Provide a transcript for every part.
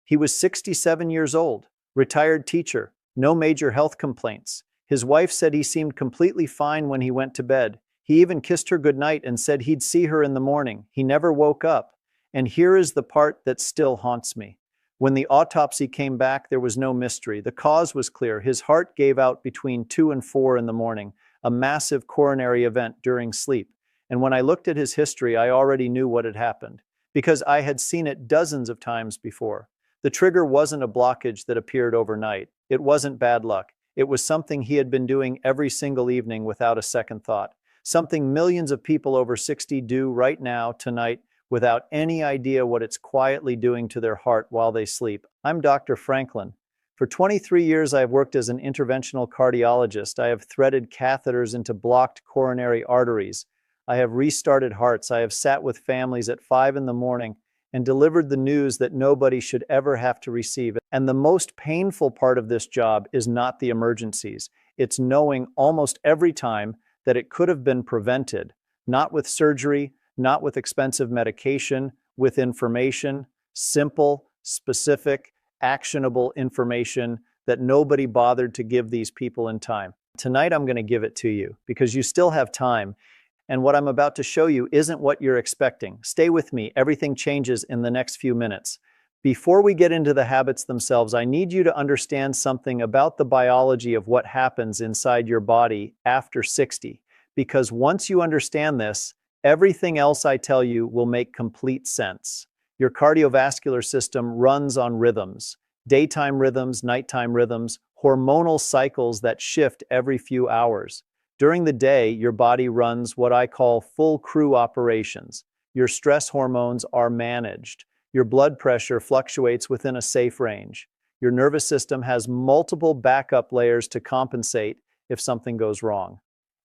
He was 67 years old, retired teacher, no major health complaints. His wife said he seemed completely fine when he went to bed. He even kissed her goodnight and said he'd see her in the morning. He never woke up. And here is the part that still haunts me. When the autopsy came back, there was no mystery. The cause was clear. His heart gave out between 2 and 4 in the morning, a massive coronary event during sleep. And when I looked at his history, I already knew what had happened, because I had seen it dozens of times before. The trigger wasn't a blockage that appeared overnight. It wasn't bad luck. It was something he had been doing every single evening without a second thought. Something millions of people over 60 do right now, tonight, without any idea what it's quietly doing to their heart while they sleep. I'm Dr. Franklin. For 23 years, I have worked as an interventional cardiologist. I have threaded catheters into blocked coronary arteries. I have restarted hearts. I have sat with families at 5 in the morning and delivered the news that nobody should ever have to receive. And the most painful part of this job is not the emergencies. It's knowing almost every time that it could have been prevented, not with surgery, not with expensive medication, with information, simple, specific, actionable information that nobody bothered to give these people in time. Tonight, I'm going to give it to you because you still have time. And what I'm about to show you isn't what you're expecting. Stay with me. Everything changes in the next few minutes. Before we get into the habits themselves, I need you to understand something about the biology of what happens inside your body after 60. Because once you understand this, everything else I tell you will make complete sense. Your cardiovascular system runs on rhythms, daytime rhythms, nighttime rhythms, hormonal cycles that shift every few hours. During the day, your body runs what I call full crew operations. Your stress hormones are managed. Your blood pressure fluctuates within a safe range. Your nervous system has multiple backup layers to compensate if something goes wrong.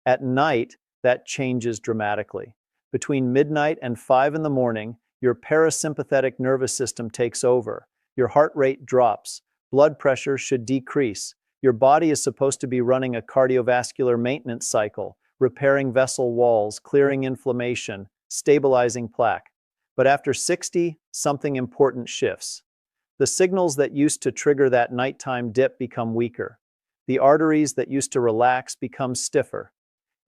At night, that changes dramatically. Between midnight and 5 in the morning, your parasympathetic nervous system takes over. Your heart rate drops. Blood pressure should decrease. Your body is supposed to be running a cardiovascular maintenance cycle, repairing vessel walls, clearing inflammation, stabilizing plaque. But after 60, something important shifts. The signals that used to trigger that nighttime dip become weaker. The arteries that used to relax become stiffer.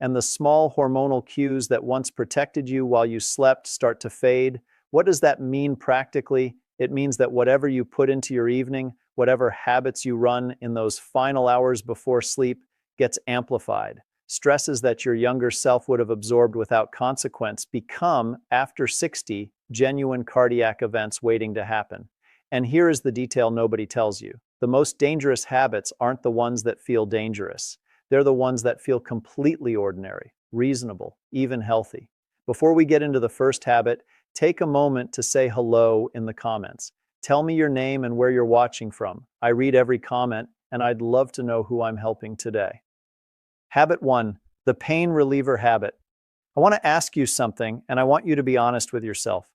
And the small hormonal cues that once protected you while you slept start to fade. What does that mean practically? It means that whatever you put into your evening, whatever habits you run in those final hours before sleep, gets amplified. Stresses that your younger self would have absorbed without consequence become, after 60, genuine cardiac events waiting to happen. And here is the detail nobody tells you. The most dangerous habits aren't the ones that feel dangerous. They're the ones that feel completely ordinary, reasonable, even healthy. Before we get into the first habit, take a moment to say hello in the comments. Tell me your name and where you're watching from. I read every comment, and I'd love to know who I'm helping today. Habit 1, the pain reliever habit. I want to ask you something, and I want you to be honest with yourself.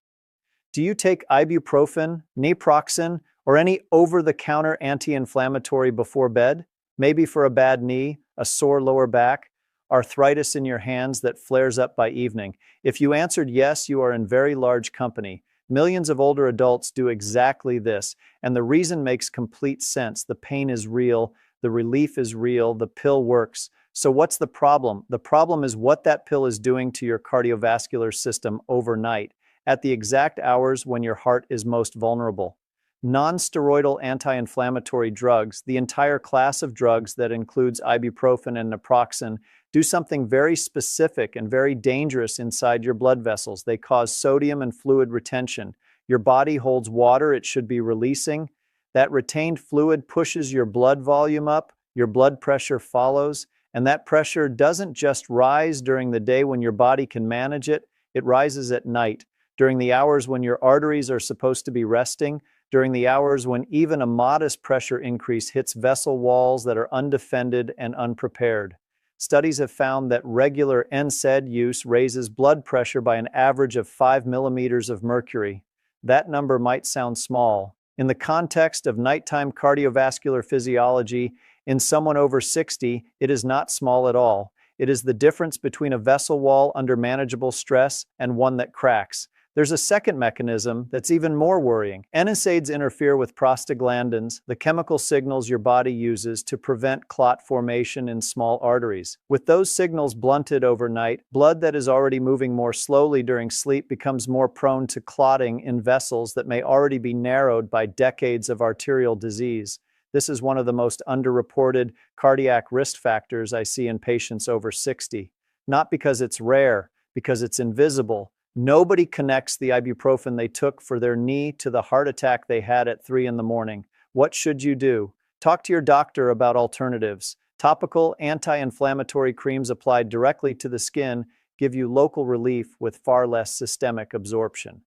Do you take ibuprofen, naproxen, or any over-the-counter anti-inflammatory before bed? Maybe for a bad knee, a sore lower back, arthritis in your hands that flares up by evening. If you answered yes, you are in very large company. Millions of older adults do exactly this, and the reason makes complete sense. The pain is real, the relief is real, the pill works. So what's the problem? The problem is what that pill is doing to your cardiovascular system overnight, at the exact hours when your heart is most vulnerable. Non-steroidal anti-inflammatory drugs, the entire class of drugs that includes ibuprofen and naproxen, do something very specific and very dangerous inside your blood vessels. They cause sodium and fluid retention. Your body holds water it should be releasing. That retained fluid pushes your blood volume up, your blood pressure follows, and that pressure doesn't just rise during the day when your body can manage it, it rises at night, during the hours when your arteries are supposed to be resting, during the hours when even a modest pressure increase hits vessel walls that are undefended and unprepared. Studies have found that regular NSAID use raises blood pressure by an average of 5 millimeters of mercury. That number might sound small. In the context of nighttime cardiovascular physiology, in someone over 60, it is not small at all. It is the difference between a vessel wall under manageable stress and one that cracks. There's a second mechanism that's even more worrying. NSAIDs interfere with prostaglandins, the chemical signals your body uses to prevent clot formation in small arteries. With those signals blunted overnight, blood that is already moving more slowly during sleep becomes more prone to clotting in vessels that may already be narrowed by decades of arterial disease. This is one of the most underreported cardiac risk factors I see in patients over 60. Not because it's rare, because it's invisible. Nobody connects the ibuprofen they took for their knee to the heart attack they had at 3 in the morning. What should you do? Talk to your doctor about alternatives. Topical anti-inflammatory creams applied directly to the skin give you local relief with far less systemic absorption.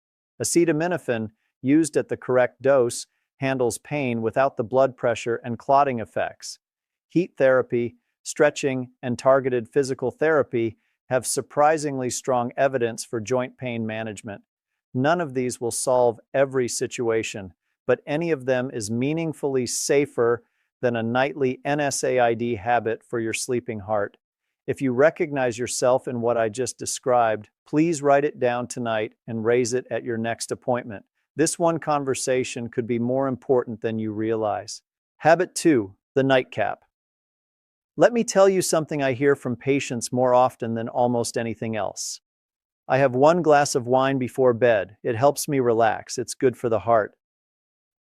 Acetaminophen, used at the correct dose, handles pain without the blood pressure and clotting effects. Heat therapy, stretching, and targeted physical therapy have surprisingly strong evidence for joint pain management. None of these will solve every situation, but any of them is meaningfully safer than a nightly NSAID habit for your sleeping heart. If you recognize yourself in what I just described, please write it down tonight and raise it at your next appointment. This one conversation could be more important than you realize. Habit 2, the nightcap. Let me tell you something I hear from patients more often than almost anything else. I have 1 glass of wine before bed. It helps me relax. It's good for the heart.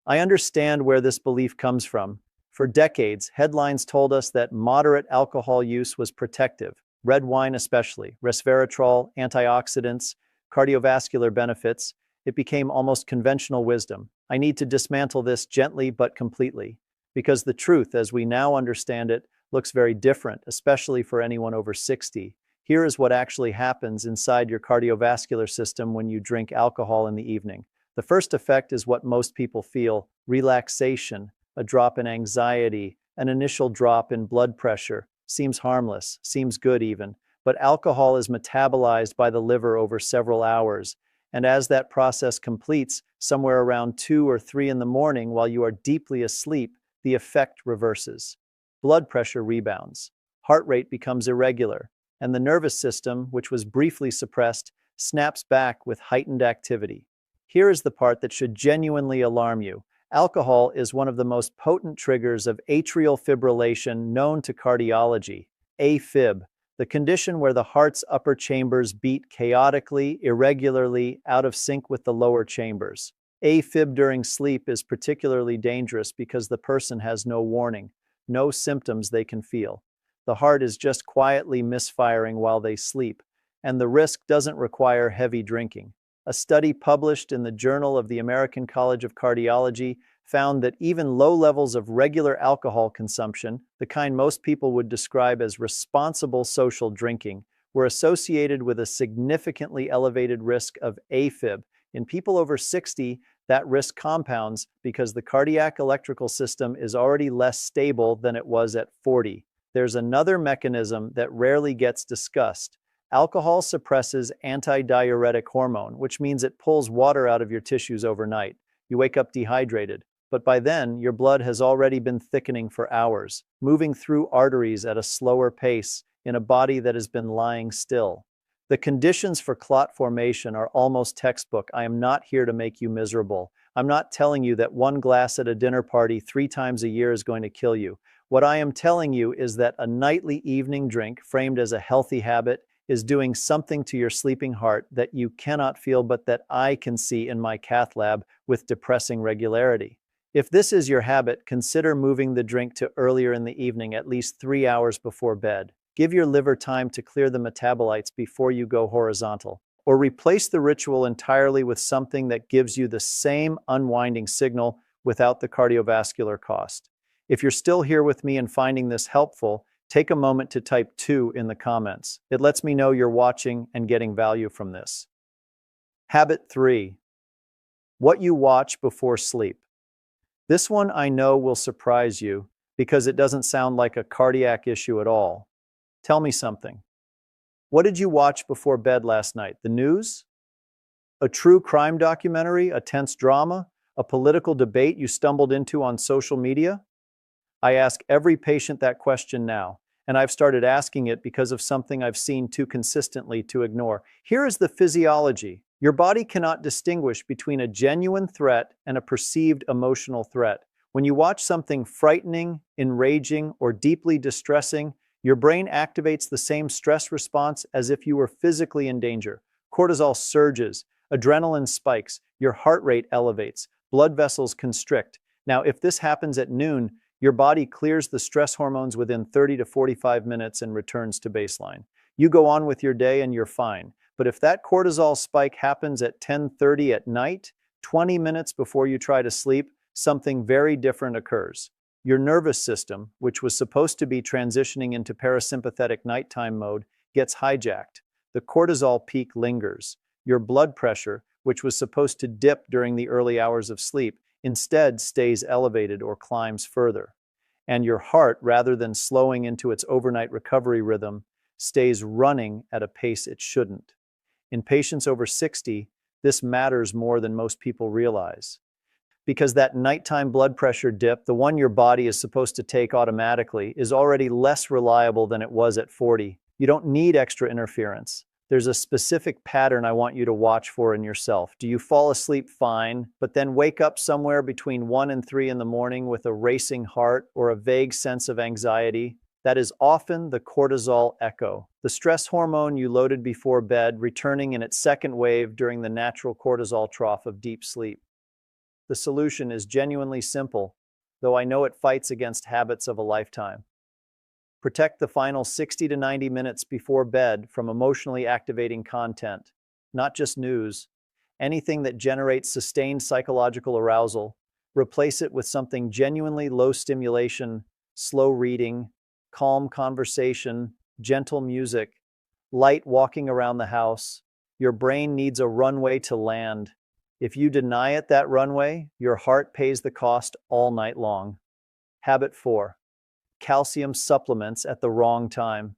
I understand where this belief comes from. For decades, headlines told us that moderate alcohol use was protective. Red wine especially, resveratrol, antioxidants, cardiovascular benefits. It became almost conventional wisdom. I need to dismantle this gently but completely, because the truth, as we now understand it, looks very different, especially for anyone over 60. Here is what actually happens inside your cardiovascular system when you drink alcohol in the evening. The first effect is what most people feel: relaxation, a drop in anxiety, an initial drop in blood pressure. Seems harmless, seems good even, but alcohol is metabolized by the liver over several hours, and as that process completes, somewhere around 2 or 3 in the morning while you are deeply asleep, the effect reverses. Blood pressure rebounds, heart rate becomes irregular, and the nervous system, which was briefly suppressed, snaps back with heightened activity. Here is the part that should genuinely alarm you. Alcohol is one of the most potent triggers of atrial fibrillation known to cardiology, AFib, the condition where the heart's upper chambers beat chaotically, irregularly, out of sync with the lower chambers. AFib during sleep is particularly dangerous because the person has no warning, no symptoms they can feel. The heart is just quietly misfiring while they sleep, and the risk doesn't require heavy drinking. A study published in the Journal of the American College of Cardiology found that even low levels of regular alcohol consumption, the kind most people would describe as responsible social drinking, were associated with a significantly elevated risk of AFib. In people over 60, that risk compounds because the cardiac electrical system is already less stable than it was at 40. There's another mechanism that rarely gets discussed. Alcohol suppresses antidiuretic hormone, which means it pulls water out of your tissues overnight. You wake up dehydrated, but by then, your blood has already been thickening for hours, moving through arteries at a slower pace in a body that has been lying still. The conditions for clot formation are almost textbook. I am not here to make you miserable. I'm not telling you that 1 glass at a dinner party 3 times a year is going to kill you. What I am telling you is that a nightly evening drink, framed as a healthy habit, is doing something to your sleeping heart that you cannot feel but that I can see in my cath lab with depressing regularity. If this is your habit, consider moving the drink to earlier in the evening, at least 3 hours before bed. Give your liver time to clear the metabolites before you go horizontal. Or replace the ritual entirely with something that gives you the same unwinding signal without the cardiovascular cost. If you're still here with me and finding this helpful, take a moment to type 2 in the comments. It lets me know you're watching and getting value from this. Habit 3. What you watch before sleep. This one I know will surprise you because it doesn't sound like a cardiac issue at all. Tell me something. What did you watch before bed last night? The news? A true crime documentary? A tense drama? A political debate you stumbled into on social media? I ask every patient that question now, and I've started asking it because of something I've seen too consistently to ignore. Here is the physiology. Your body cannot distinguish between a genuine threat and a perceived emotional threat. When you watch something frightening, enraging, or deeply distressing, your brain activates the same stress response as if you were physically in danger. Cortisol surges, adrenaline spikes, your heart rate elevates, blood vessels constrict. Now, if this happens at noon, your body clears the stress hormones within 30 to 45 minutes and returns to baseline. You go on with your day and you're fine. But if that cortisol spike happens at 10:30 at night, 20 minutes before you try to sleep, something very different occurs. Your nervous system, which was supposed to be transitioning into parasympathetic nighttime mode, gets hijacked. The cortisol peak lingers. Your blood pressure, which was supposed to dip during the early hours of sleep, instead stays elevated or climbs further. And your heart, rather than slowing into its overnight recovery rhythm, stays running at a pace it shouldn't. In patients over 60, this matters more than most people realize. Because that nighttime blood pressure dip, the one your body is supposed to take automatically, is already less reliable than it was at 40. You don't need extra interference. There's a specific pattern I want you to watch for in yourself. Do you fall asleep fine, but then wake up somewhere between 1 and 3 in the morning with a racing heart or a vague sense of anxiety? That is often the cortisol echo, the stress hormone you loaded before bed, returning in its second wave during the natural cortisol trough of deep sleep. The solution is genuinely simple, though I know it fights against habits of a lifetime. Protect the final 60 to 90 minutes before bed from emotionally activating content, not just news. Anything that generates sustained psychological arousal, replace it with something genuinely low stimulation, slow reading, calm conversation, gentle music, light walking around the house. Your brain needs a runway to land. If you deny it that runway, your heart pays the cost all night long. Habit 4. Calcium supplements at the wrong time.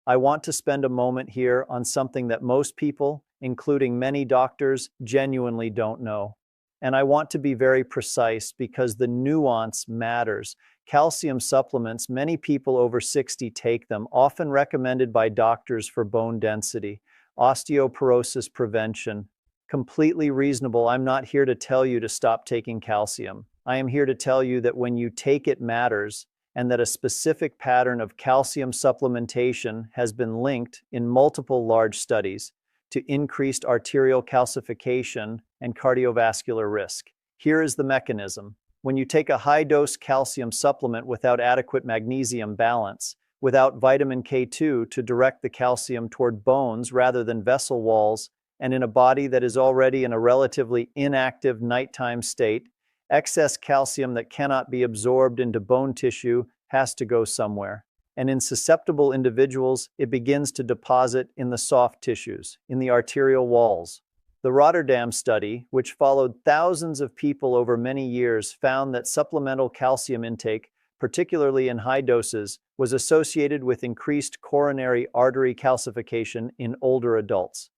I want to spend a moment here on something that most people, including many doctors, genuinely don't know. And I want to be very precise because the nuance matters. Calcium supplements, many people over 60 take them, often recommended by doctors for bone density, osteoporosis prevention. Completely reasonable. I'm not here to tell you to stop taking calcium. I am here to tell you that when you take it matters, and that a specific pattern of calcium supplementation has been linked in multiple large studies to increased arterial calcification and cardiovascular risk. Here is the mechanism. When you take a high-dose calcium supplement without adequate magnesium balance, without vitamin K2 to direct the calcium toward bones rather than vessel walls, and in a body that is already in a relatively inactive nighttime state, excess calcium that cannot be absorbed into bone tissue has to go somewhere. And in susceptible individuals, it begins to deposit in the soft tissues, in the arterial walls. The Rotterdam study, which followed thousands of people over many years, found that supplemental calcium intake, particularly in high doses, was associated with increased coronary artery calcification in older adults.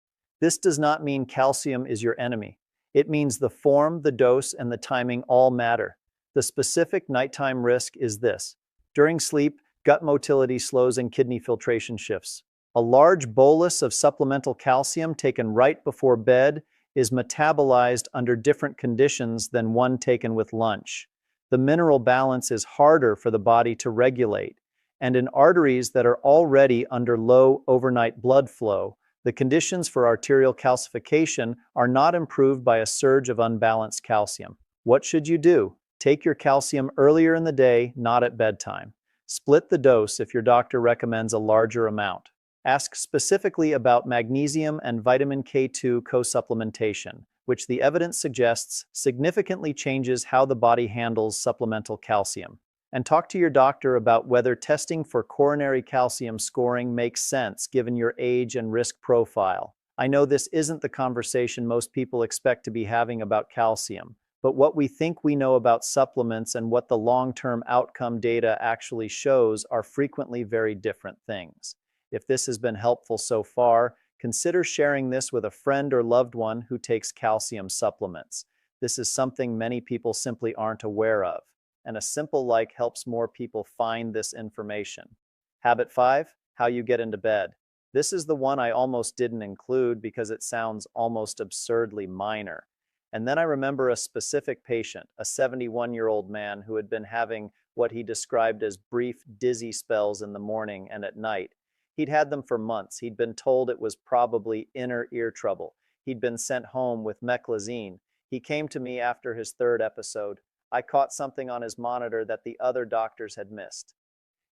This does not mean calcium is your enemy. It means the form, the dose, and the timing all matter. The specific nighttime risk is this. During sleep, gut motility slows and kidney filtration shifts. A large bolus of supplemental calcium taken right before bed is metabolized under different conditions than one taken with lunch. The mineral balance is harder for the body to regulate, and in arteries that are already under low overnight blood flow, the conditions for arterial calcification are not improved by a surge of unbalanced calcium. What should you do? Take your calcium earlier in the day, not at bedtime. Split the dose if your doctor recommends a larger amount. Ask specifically about magnesium and vitamin K2 co-supplementation, which the evidence suggests significantly changes how the body handles supplemental calcium. And talk to your doctor about whether testing for coronary calcium scoring makes sense given your age and risk profile. I know this isn't the conversation most people expect to be having about calcium, but what we think we know about supplements and what the long-term outcome data actually shows are frequently very different things. If this has been helpful so far, consider sharing this with a friend or loved one who takes calcium supplements. This is something many people simply aren't aware of, and a simple like helps more people find this information. Habit 5, how you get into bed. This is the one I almost didn't include because it sounds almost absurdly minor. And then I remember a specific patient, a 71-year-old man who had been having what he described as brief dizzy spells in the morning and at night. He'd had them for months. He'd been told it was probably inner ear trouble. He'd been sent home with meclizine. He came to me after his third episode. I caught something on his monitor that the other doctors had missed.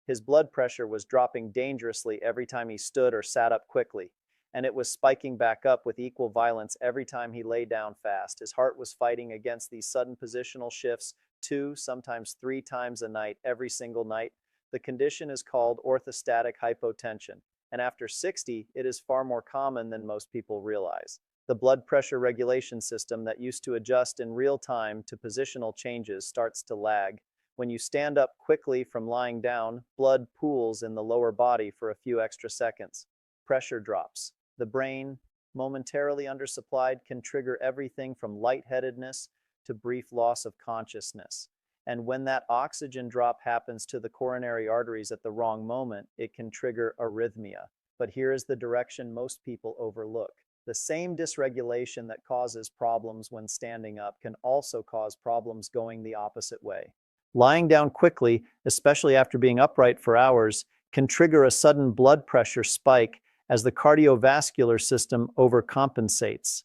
His blood pressure was dropping dangerously every time he stood or sat up quickly, and it was spiking back up with equal violence every time he lay down fast. His heart was fighting against these sudden positional shifts 2, sometimes 3 times a night, every single night. The condition is called orthostatic hypotension, and after 60, it is far more common than most people realize. The blood pressure regulation system that used to adjust in real time to positional changes starts to lag. When you stand up quickly from lying down, blood pools in the lower body for a few extra seconds. Pressure drops. The brain, momentarily undersupplied, can trigger everything from lightheadedness to brief loss of consciousness. And when that oxygen drop happens to the coronary arteries at the wrong moment, it can trigger arrhythmia. But here is the direction most people overlook. The same dysregulation that causes problems when standing up can also cause problems going the opposite way. Lying down quickly, especially after being upright for hours, can trigger a sudden blood pressure spike as the cardiovascular system overcompensates.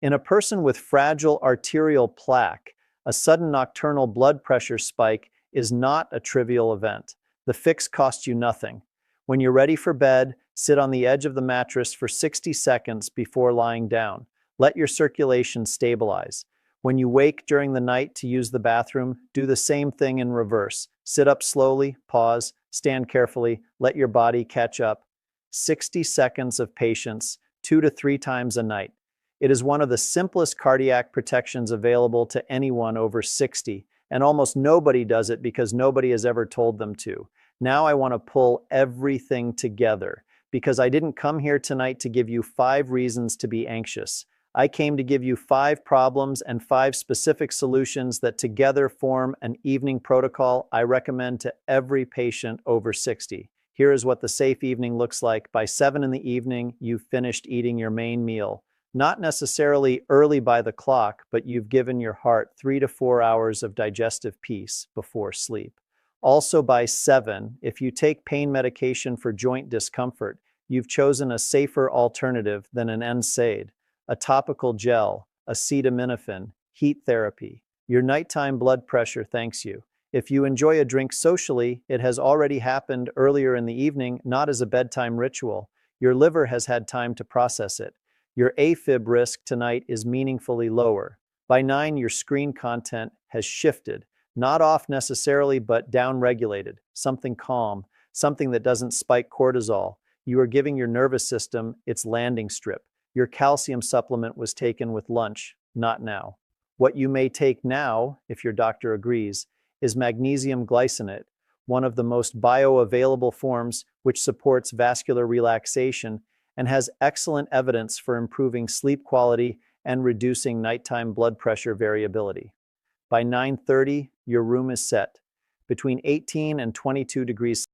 In a person with fragile arterial plaque, a sudden nocturnal blood pressure spike is not a trivial event. The fix costs you nothing. When you're ready for bed, sit on the edge of the mattress for 60 seconds before lying down. Let your circulation stabilize. When you wake during the night to use the bathroom, do the same thing in reverse. Sit up slowly, pause, stand carefully, let your body catch up. 60 seconds of patience, 2 to 3 times a night. It is one of the simplest cardiac protections available to anyone over 60, and almost nobody does it because nobody has ever told them to. Now I want to pull everything together, because I didn't come here tonight to give you 5 reasons to be anxious. I came to give you 5 problems and 5 specific solutions that together form an evening protocol I recommend to every patient over 60. Here is what the safe evening looks like. By 7 in the evening, you've finished eating your main meal. Not necessarily early by the clock, but you've given your heart 3 to 4 hours of digestive peace before sleep. Also by 7, if you take pain medication for joint discomfort, you've chosen a safer alternative than an NSAID, a topical gel, acetaminophen, heat therapy. Your nighttime blood pressure thanks you. If you enjoy a drink socially, it has already happened earlier in the evening, not as a bedtime ritual. Your liver has had time to process it. Your AFib risk tonight is meaningfully lower. By 9, your screen content has shifted, not off necessarily, but down-regulated, something calm, something that doesn't spike cortisol. You are giving your nervous system its landing strip. Your calcium supplement was taken with lunch, not now. What you may take now, if your doctor agrees, is magnesium glycinate, one of the most bioavailable forms which supports vascular relaxation and has excellent evidence for improving sleep quality and reducing nighttime blood pressure variability. By 9:30, your room is set. Between 18 and 22 degrees